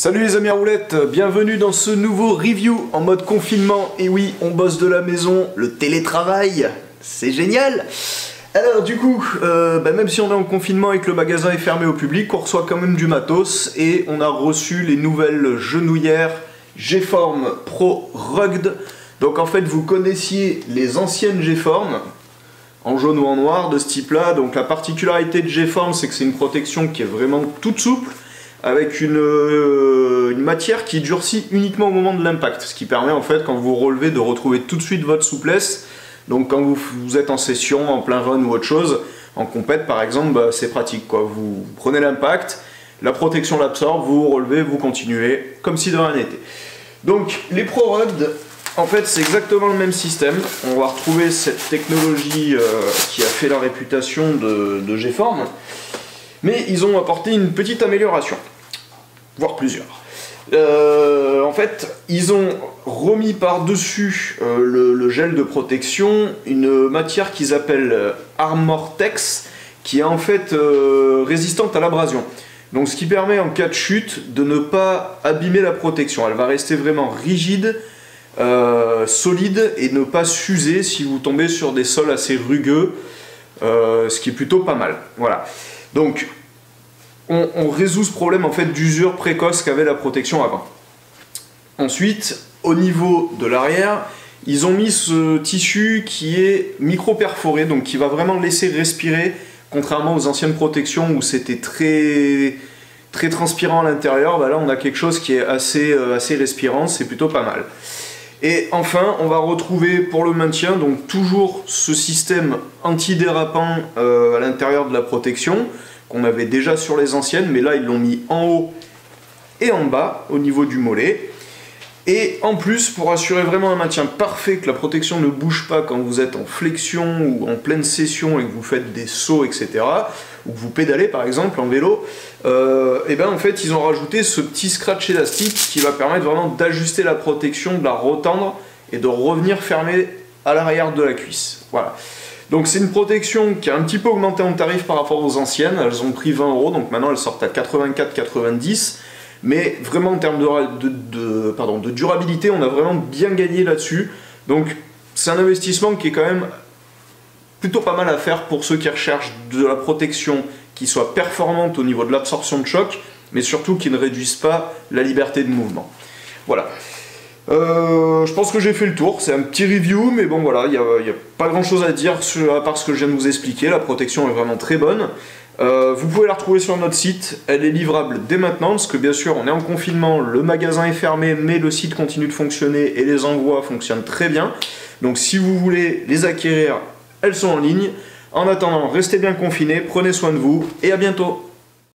Salut les amis à roulettes, bienvenue dans ce nouveau review en mode confinement. Et oui, on bosse de la maison, le télétravail, c'est génial. Alors du coup, même si on est en confinement et que le magasin est fermé au public, on reçoit quand même du matos et on a reçu les nouvelles genouillères G-Form Pro Rugged. Donc en fait, vous connaissiez les anciennes G-Form en jaune ou en noir de ce type-là. Donc la particularité de G-Form, c'est que c'est une protection qui est vraiment toute souple, avec une matière qui durcit uniquement au moment de l'impact, ce qui permet en fait quand vous relevez de retrouver tout de suite votre souplesse. Donc quand vous êtes en session, en plein run ou autre chose, en compète par exemple, c'est pratique quoi. Vous prenez l'impact, la protection l'absorbe, vous relevez, vous continuez, comme si de rien n'était. Donc les Pro Rugged, en fait c'est exactement le même système. On va retrouver cette technologie qui a fait la réputation de G-Form. Mais ils ont apporté une petite amélioration, voire plusieurs. En fait, ils ont remis par-dessus le gel de protection une matière qu'ils appellent Armor-Tex, qui est en fait résistante à l'abrasion. Donc ce qui permet en cas de chute de ne pas abîmer la protection. Elle va rester vraiment rigide, solide et ne pas s'user si vous tombez sur des sols assez rugueux, ce qui est plutôt pas mal. Voilà. Donc, on résout ce problème en fait d'usure précoce qu'avait la protection avant. Ensuite, au niveau de l'arrière, ils ont mis ce tissu qui est micro-perforé, donc qui va vraiment laisser respirer, contrairement aux anciennes protections où c'était très transpirant à l'intérieur. Bah là, on a quelque chose qui est assez respirant, c'est plutôt pas mal. Et enfin, on va retrouver pour le maintien, donc toujours ce système antidérapant à l'intérieur de la protection, qu'on avait déjà sur les anciennes, mais là ils l'ont mis en haut et en bas, au niveau du mollet. Et en plus, pour assurer vraiment un maintien parfait, que la protection ne bouge pas quand vous êtes en flexion ou en pleine session et que vous faites des sauts, etc., ou que vous pédalez par exemple en vélo, et ben en fait ils ont rajouté ce petit scratch élastique qui va permettre vraiment d'ajuster la protection, de la retendre et de revenir fermer à l'arrière de la cuisse. Voilà. Donc c'est une protection qui a un petit peu augmenté en tarif par rapport aux anciennes. Elles ont pris 20 €, donc maintenant elles sortent à 84,90 €. Mais vraiment en termes de durabilité, on a vraiment bien gagné là-dessus. Donc c'est un investissement qui est quand même plutôt pas mal à faire pour ceux qui recherchent de la protection qui soit performante au niveau de l'absorption de choc, mais surtout qui ne réduise pas la liberté de mouvement. Voilà. Je pense que j'ai fait le tour, c'est un petit review, mais bon voilà, il n'y a pas grand chose à dire à part ce que je viens de vous expliquer. La protection est vraiment très bonne. Vous pouvez la retrouver sur notre site, elle est livrable dès maintenant, parce que bien sûr on est en confinement, le magasin est fermé, mais le site continue de fonctionner et les envois fonctionnent très bien. Donc si vous voulez les acquérir, elles sont en ligne. En attendant, restez bien confinés, prenez soin de vous et à bientôt.